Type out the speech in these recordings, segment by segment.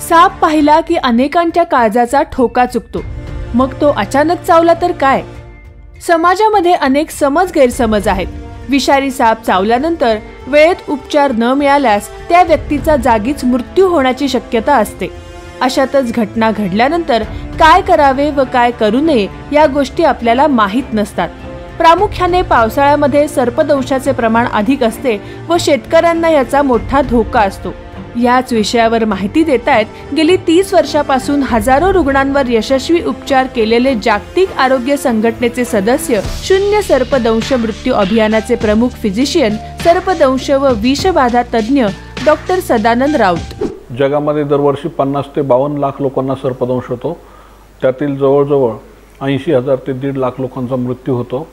साप पाहिला की अनेकांच्या काळजाचा ठोका चुकतो, मग तो अचानक चावला तर काय? समाजामध्ये अनेक गैरसमज आहेत. विषारी साप चावल्यानंतर वेळेत उपचार न मिळाल्यास त्या व्यक्तीचा जागीच मृत्यू होण्याची शक्यता असते. अशातच घटना घडल्यानंतर काय करावे व काय करू नये या गोष्टी आपल्याला माहीत नसतात. प्रामुख्याने पावसाळ्यामध्ये सर्पदंशाचे प्रमाण अधिक असते व शेतकऱ्यांना याचा मोठा धोका असतो. याच विषयावर माहिती देतायत गेली 30 वर्षापासून हजारो रुग्णांवर यशस्वी उपचार केलेले जागतिक आरोग्य संघटनेचे सदस्य, शून्य सर्पदंश मृत्यू अभियानाचे प्रमुख फिजिशियन, सर्पदंश व विषबाधा तज्ज्ञ डॉक्टर सदानंद राऊत. जगामध्ये दरवर्षी 50 ते 52 लाख लोकांना सर्पदंश होतो. त्यातील जवळजवळ 80,000 ते 1.5 लाख लोकांचा मृत्यू होतो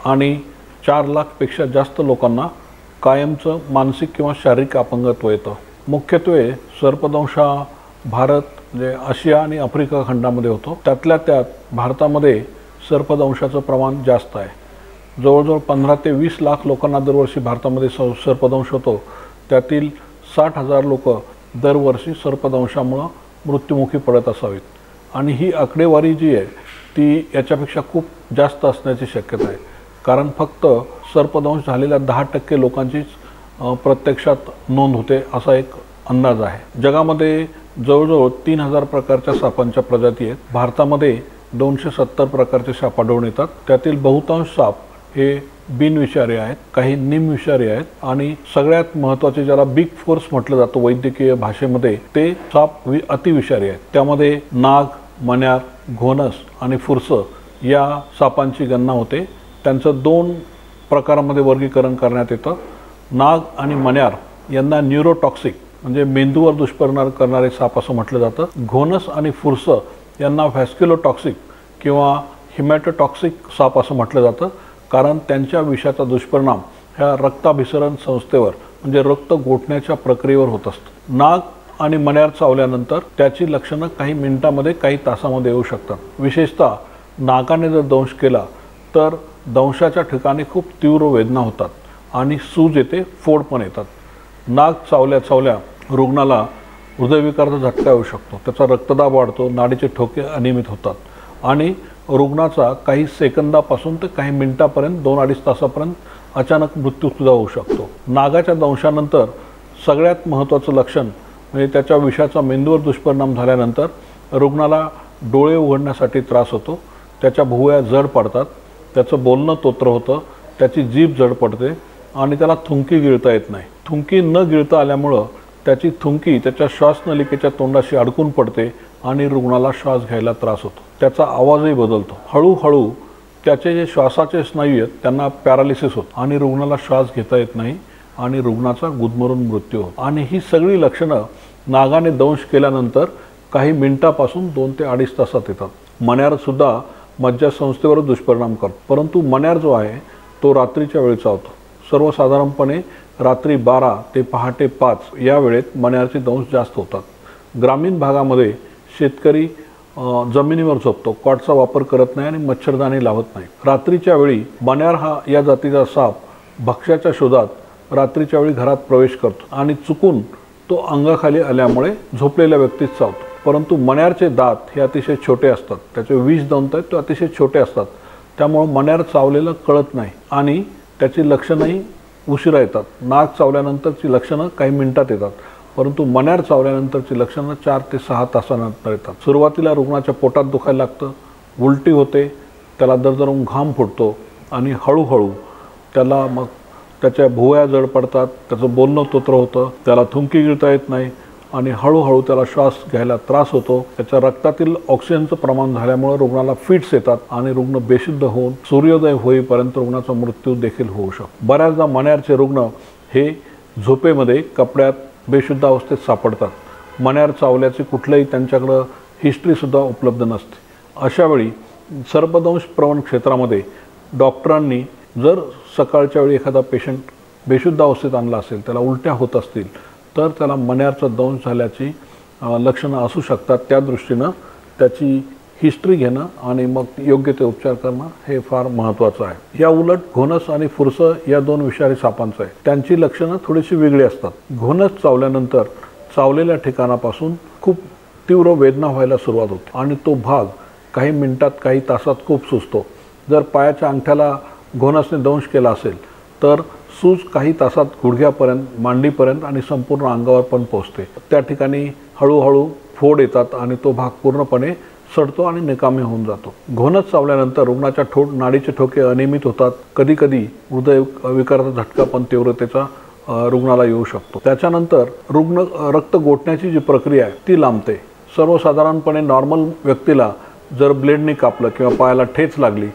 आणि 4 लाखपेक्षा जास्त लोकांना कायमचं मानसिक किंवा शारीरिक अपंगत्व येतं. मुख्यत्वे सर्पदंश भारत, म्हणजे आशिया आणि आफ्रिका खंडामध्ये होतो. त्यातल्या त्यात भारतामध्ये सर्पदंशाचं प्रमाण जास्त आहे. जवळजवळ 15 ते 20 लाख लोकांना दरवर्षी भारतामध्ये सर्पदंश होतो. त्यातील 60,000 लोक दरवर्षी सर्पदंशामुळे मृत्युमुखी पडत असावीत आणि ही आकडेवारी जी आहे ती याच्यापेक्षा खूप जास्त असण्याची शक्यता आहे. कारण फक्त सर्पदंश झालेल्या 10% लोकांचीच प्रत्यक्षात नोंद होते असा एक अंदाज आहे. जगामध्ये जवळजवळ 3000 प्रकारच्या सापांच्या प्रजाती आहेत. भारतामध्ये 270 प्रकारचे साप आढळून येतात. त्यातील बहुतांश साप हे बिनविषारी आहेत, काही निमविषारी आहेत आणि सगळ्यात महत्त्वाचे ज्याला बिग फोर्स म्हटलं जातं वैद्यकीय भाषेमध्ये, ते साप अतिविषारी आहेत. त्यामध्ये नाग, मण्यार, घोणस आणि फुरसं या सापांची गणना होते. त्यांचं 2 प्रकारामध्ये वर्गीकरण करण्यात येतं. नाग आणि मण्यार यांना न्यूरोटॉक्सिक म्हणजे मेंदूवर दुष्परिणाम करणारे साप असं म्हटलं जातं. घोणस आणि फुरसं यांना व्हॅस्क्युलोटॉक्सिक किंवा हिमॅटोटॉक्सिक साप असं म्हटलं जातं, कारण त्यांच्या विषाचा दुष्परिणाम ह्या रक्ताभिसरण संस्थेवर म्हणजे रक्त गोठण्याच्या प्रक्रियेवर होत असतो. नाग आणि मण्यार चावल्यानंतर त्याची लक्षणं काही मिनिटांमध्ये, काही तासामध्ये येऊ शकतात. विशेषतः नागाने जर दंश केला तर दंशाच्या ठिकाणी खूप तीव्र वेदना होतात आणि सूज येते, फोड पण येतात. नाग चावल्या रुग्णाला हृदयविकाराचा झटका येऊ शकतो. त्याचा रक्तदाब वाढतो, नाडीचे ठोके अनियमित होतात आणि रुग्णाचा काही सेकंदापासून ते काही मिनिटापर्यंत 2-2.5 तासापर्यंत अचानक मृत्यूसुद्धा होऊ शकतो. नागाच्या दंशानंतर सगळ्यात महत्त्वाचं लक्षण म्हणजे त्याच्या विषाचा मेंदूवर दुष्परिणाम झाल्यानंतर रुग्णाला डोळे उघडण्यासाठी त्रास होतो, त्याच्या भुवया जड पडतात, त्याचं बोलणं तोत्र होतं, त्याची जीभ जड पडते आणि त्याला थुंकी गिळता येत नाही. थुंकी न गिळता आल्यामुळं त्याची थुंकी त्याच्या श्वासनलिकेच्या तोंडाशी अडकून पडते आणि रुग्णाला श्वास घ्यायला त्रास होतो. त्याचा आवाजही बदलतो. हळूहळू त्याचे जे श्वासाचे स्नायू आहेत त्यांना पॅरालिसिस होतं आणि रुग्णाला श्वास घेता येत नाही आणि रुग्णाचा गुदमरून मृत्यू होतो. आणि ही सगळी लक्षणं नागाने दंश केल्यानंतर काही मिनिटापासून 2 ते 2.5 तासात येतात. मण्यारसुद्धा मज्जासंस्थेवर दुष्परिणाम करतो, परंतु मण्यार जो आहे तो रात्रीच्या वेळी चावतो. सर्वसाधारणपणे रात्री 12 ते पहाटे 5 या वेळेत मण्यारचे दंश जास्त होतात. ग्रामीण भागामध्ये शेतकरी जमिनीवर झोपतो, कॉटचा वापर करत नाही आणि मच्छरदाणी लावत नाही. रात्रीच्या वेळी मण्यार हा या जातीचा साप भक्ष्याच्या शोधात रात्रीच्या वेळी घरात प्रवेश करतो आणि चुकून तो अंगाखाली आल्यामुळे झोपलेल्या व्यक्तीस चावतो. परंतु मण्यारचे दात हे अतिशय छोटे असतात, त्याचे 20 दंत आहेत, ते अतिशय छोटे असतात. त्यामुळे मण्यार चावलेलं कळत नाही आणि त्याची लक्षणंही उशिरा येतात. नाग चावल्यानंतरची लक्षणं काही मिनिटात येतात, परंतु मण्यार चावल्यानंतरची लक्षणं 4 ते 6 तासानंतर येतात. सुरुवातीला रुग्णाच्या पोटात दुखायला लागतं, उलटी होते, त्याला दरदरून घाम फुटतो आणि हळूहळू त्याला मग त्याच्या भुवया जड पडतात, त्याचं बोलणं तोत्र होतं, त्याला थुंकी गिळता येत नाही आणि हळूहळू त्याला श्वास घ्यायला त्रास होतो. त्याच्या रक्तातील ऑक्सिजनचं प्रमाण झाल्यामुळे रुग्णाला फिट्स येतात आणि रुग्ण बेशुद्ध होऊन सूर्योदय होईपर्यंत रुग्णाचा मृत्यू देखील होऊ शकतो. बऱ्याचदा मण्यारचे रुग्ण हे झोपेमध्ये कपड्यात बेशुद्ध अवस्थेत सापडतात. मण्यार चावल्याची कुठलंही त्यांच्याकडं हिस्ट्रीसुद्धा उपलब्ध नसते. अशावेळी सर्पदंश प्रवण क्षेत्रामध्ये डॉक्टरांनी जर सकाळच्या वेळी एखादा पेशंट बेशुद्ध अवस्थेत आणला असेल, त्याला उलट्या होत असतील, तर त्याला मण्यारचा दंश झाल्याची लक्षणं असू शकतात. त्या दृष्टीनं त्याची हिस्ट्री घेणं आणि मग योग्य ते उपचार करणं हे फार महत्त्वाचं आहे. या उलट घोणस आणि फुरसं या 2 विषारी सापांचं आहे. त्यांची लक्षणं थोडीशी वेगळी असतात. घोणस चावल्यानंतर चावलेल्या ठिकाणापासून खूप तीव्र वेदना व्हायला सुरुवात होते आणि तो भाग काही मिनिटात काही तासात खूप सुजतो. जर पायाच्या अंगठ्याला घोणसने दंश केला असेल तर सूज काही तासात गुडघ्यापर्यंत, मांडीपर्यंत आणि संपूर्ण अंगावर पण पोहोचते. त्या ठिकाणी हळूहळू फोड येतात आणि तो भाग पूर्णपणे सडतो आणि निकामी होऊन जातो. घोणस चावल्यानंतर रुग्णाच्या नाडीचे ठोके अनियमित होतात. कधीकधी हृदय विकाराचा झटका पण तीव्रतेचा रुग्णाला येऊ शकतो. त्याच्यानंतर रक्त गोठण्याची जी प्रक्रिया आहे ती लांबते. सर्वसाधारणपणे नॉर्मल व्यक्तीला जर ब्लेडने कापलं किंवा पायाला ठेच लागली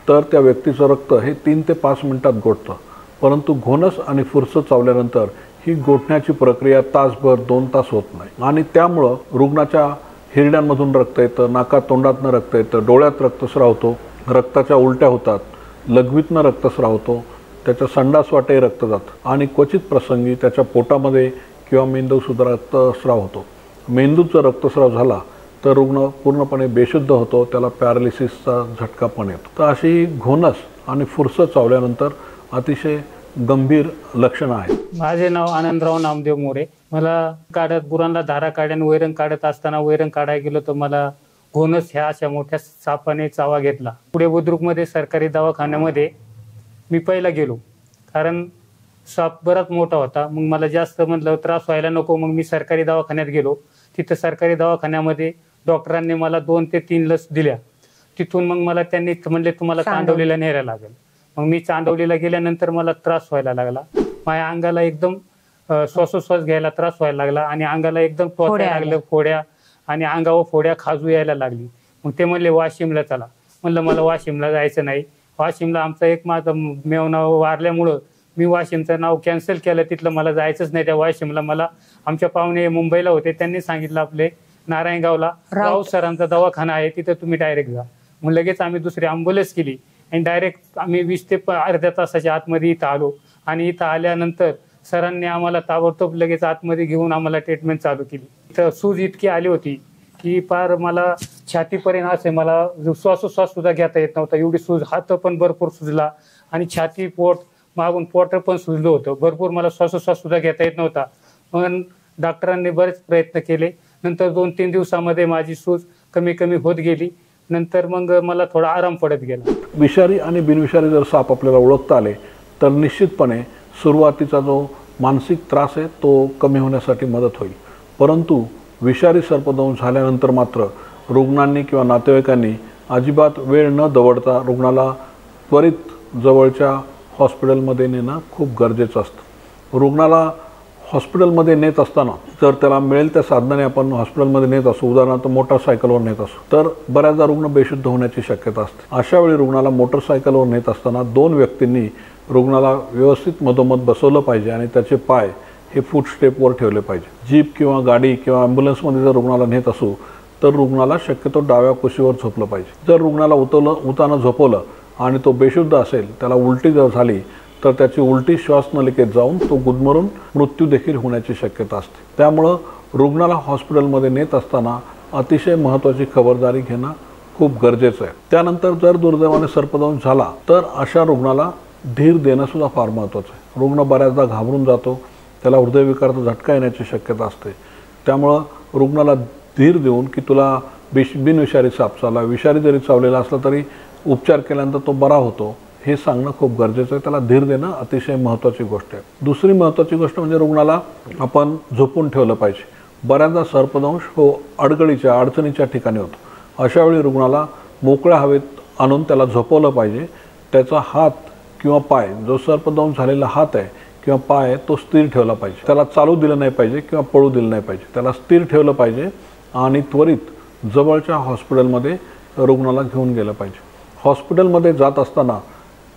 तर त्या व्यक्तीचं रक्त हे 3 ते 5 मिनिटात गोठतं. परंतु घोणस आणि फुरसं चावल्यानंतर ही गोठण्याची प्रक्रिया तासभर 2 तास होत नाही आणि त्यामुळं रुग्णाच्या हिरड्यांमधून रक्त येतं, नाकात तोंडातनं रक्त येतं, डोळ्यात रक्तस्राव होतो, रक्ताच्या उलट्या होतात, लघवीतनं रक्तस्राव होतो, त्याच्या संडास वाटेही रक्त जातं आणि क्वचित प्रसंगी त्याच्या पोटामध्ये किंवा मेंदूसुद्धा रक्तस्राव होतो. मेंदूचा रक्तस्राव झाला तर रुग्ण पूर्णपणे बेशुद्ध होतो, त्याला पॅरालिसिसचा झटका पण येतो. तर अशी घोणस आणि फुरसं चावल्यानंतर अतिशय गंभीर लक्षणं आहेत. माझे नाव आनंदराव नामदेव मोरे. मला गुरांना धारा काढ्याने वैरण काढत असताना वैरण काढायला गेलो तर मला घोणस ह्या अशा मोठ्या सापाने चावा घेतला. पुढे बुद्रुकमध्ये सरकारी दवाखान्यामध्ये मी पहिला गेलो, कारण साप बराच मोठा होता. मग मला जास्त म्हटलं त्रास व्हायला नको, मग मी सरकारी दवाखान्यात गेलो. तिथं सरकारी दवाखान्यामध्ये डॉक्टरांनी मला 2 ते 3 लस दिल्या. तिथून मग मला त्यांनी म्हणले तुम्हाला चांदवलीला न्यायला लागेल. मग मी चांदवलीला गेल्यानंतर मला त्रास व्हायला लागला. माझ्या अंगाला एकदम श्वासोश्वास घ्यायला त्रास व्हायला लागला आणि अंगाला एकदम टोचायला लागलं, फोड्या आणि अंगावर फोड्या खाजू यायला लागली. मग ते म्हणले वाशिमला चला. म्हणलं मला वाशिमला जायचं नाही. वाशिमला आमचा एक माझा मेवना वारल्यामुळं मी वाशिमचं नाव कॅन्सल केलं. तिथलं मला जायचंच नाही त्या वाशिमला. मला आमच्या पाहुणे मुंबईला होते, त्यांनी सांगितलं आपले नारायणगावला राव सरांचा दवाखाना आहे, तिथं तुम्ही डायरेक्ट जा. मग लगेच आम्ही दुसरी ॲम्ब्युलन्स केली आणि डायरेक्ट आम्ही 20 ते अर्ध्या तासाच्या आतमध्ये इथं आलो. आणि इथं आल्यानंतर सरांनी आम्हाला ताबडतोब लगेच आतमध्ये घेऊन आम्हाला ट्रीटमेंट चालू केली. इथं सूज इतकी आली होती की पार मला छातीपर्यंत असे मला श्वासोश्वास सुद्धा घेता येत नव्हता. एवढी सूज, हात पण भरपूर सुजला आणि छाती, पोट, मागून पोट पण सुजलं होतं. भरपूर मला श्वासोश्वास सुद्धा घेता येत नव्हता. पण डॉक्टरांनी बरेच प्रयत्न केले. नंतर 2-3 दिवसामध्ये माझी सूज कमी कमी होत गेली. नंतर मग मला थोडा आराम पडत गेला. विषारी आणि बिनविषारी जर साप आपल्याला ओळखता आले तर निश्चितपणे सुरुवातीचा जो मानसिक त्रास आहे तो कमी होण्यासाठी मदत होईल. परंतु विषारी सर्पदंश झाल्यानंतर मात्र रुग्णांनी किंवा नातेवाईकांनी अजिबात वेळ न दवडता रुग्णाला त्वरित जवळच्या हॉस्पिटलमध्ये नेणं खूप गरजेचं असतं. रुग्णाला हॉस्पिटलमध्ये नेत असताना जर त्याला मिळेल त्या साधनाने आपण हॉस्पिटलमध्ये नेत असू, उदाहरणार्थ मोटरसायकलवर नेत असू, तर बऱ्याचदा रुग्ण बेशुद्ध होण्याची शक्यता असते. अशा वेळी रुग्णाला मोटरसायकलवर नेत असताना 2 व्यक्तींनी रुग्णाला व्यवस्थित मधोमध बसवलं पाहिजे आणि त्याचे पाय हे फूट स्टेपवर ठेवले पाहिजे. जीप किंवा गाडी किंवा ॲम्ब्युलन्समध्ये जर रुग्णाला नेत असू तर रुग्णाला शक्यतो डाव्या कुशीवर झोपलं पाहिजे. जर रुग्णाला उतानं झोपवलं आणि तो बेशुद्ध असेल, त्याला उलटी जर झाली तर त्याची उलटी श्वासनलिकेत जाऊन तो गुदमरून मृत्यू देखील होण्याची शक्यता असते. त्यामुळं रुग्णाला हॉस्पिटलमध्ये नेत असताना अतिशय महत्त्वाची खबरदारी घेणं खूप गरजेचं आहे. त्यानंतर जर दुर्दैवाने सर्पदंश झाला तर अशा रुग्णाला धीर देणं सुद्धा फार महत्त्वाचं आहे. रुग्ण बऱ्याचदा घाबरून जातो, त्याला हृदयविकाराचा झटका येण्याची शक्यता असते. त्यामुळं रुग्णाला धीर देऊन की तुला बिनविषारी साप चावला, विषारी जरी चावलेला असला तरी उपचार केल्यानंतर तो बरा होतो हे सांगणं खूप गरजेचं आहे. त्याला धीर देणं अतिशय महत्त्वाची गोष्ट आहे. दुसरी महत्त्वाची गोष्ट म्हणजे रुग्णाला आपण झोपून ठेवलं पाहिजे. बऱ्याचदा सर्पदंश अडचणीच्या ठिकाणी होतो. अशा वेळी रुग्णाला मोकळ्या हवेत आणून त्याला झोपवलं पाहिजे. त्याचा हात किंवा पाय, जो सर्पदंश झालेला हात आहे किंवा पाय आहे, तो स्थिर ठेवला पाहिजे. त्याला चालू दिलं नाही पाहिजे किंवा पळू दिलं नाही पाहिजे. त्याला स्थिर ठेवलं पाहिजे आणि त्वरित जवळच्या हॉस्पिटलमध्ये रुग्णाला घेऊन गेलं पाहिजे. हॉस्पिटलमध्ये जात असताना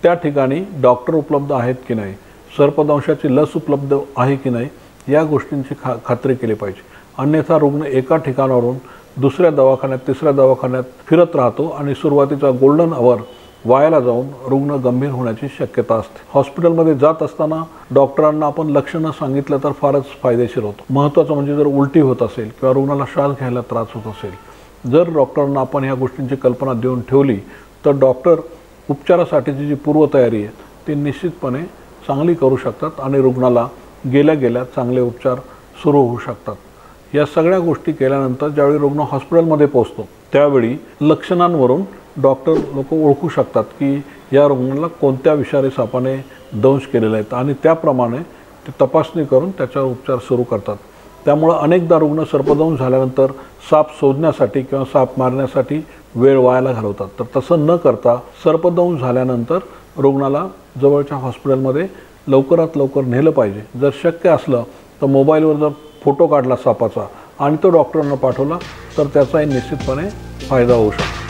त्या ठिकाणी डॉक्टर उपलब्ध आहेत की नाही, सर्पदंशाची लस उपलब्ध आहे की नाही, या गोष्टींची खात्री केली पाहिजे. अन्यथा रुग्ण एका ठिकाणावरून दुसऱ्या दवाखान्यात, तिसऱ्या दवाखान्यात फिरत राहतो आणि सुरुवातीचा गोल्डन अवर वायाला जाऊन रुग्ण गंभीर होण्याची शक्यता असते. हॉस्पिटलमध्ये जात असताना डॉक्टरांना आपण लक्षणं सांगितलं तर फारच फायदेशीर होतं. महत्त्वाचं म्हणजे जर उलटी होत असेल किंवा रुग्णाला श्वास घ्यायला त्रास होत असेल, जर डॉक्टरांना आपण ह्या गोष्टींची कल्पना देऊन ठेवली तर डॉक्टर उपचारासाठीची जी पूर्वतयारी आहे ती निश्चितपणे चांगली करू शकतात आणि रुग्णाला गेल्या चांगले उपचार सुरू होऊ शकतात. या सगळ्या गोष्टी केल्यानंतर ज्यावेळी रुग्ण हॉस्पिटलमध्ये पोहोचतो त्यावेळी लक्षणांवरून डॉक्टर लोक ओळखू शकतात की या रुग्णाला कोणत्या विषारी सापाने दंश केलेले आहेत आणि त्याप्रमाणे ते तपासणी करून त्याच्यावर उपचार सुरू करतात. त्यामुळे अनेकदा रुग्ण सर्पदंश झाल्यानंतर साप शोधण्यासाठी किंवा साप मारण्यासाठी वेळ वायाला घालवतात. तर तसं न करता सर्पदंश झाल्यानंतर रुग्णाला जवळच्या हॉस्पिटलमध्ये लवकरात लवकर नेलं पाहिजे. जर शक्य असलं तर मोबाईलवर जर फोटो काढला सापाचा आणि तो डॉक्टरांना पाठवला तर त्याचाही निश्चितपणे फायदा होऊ शकतो.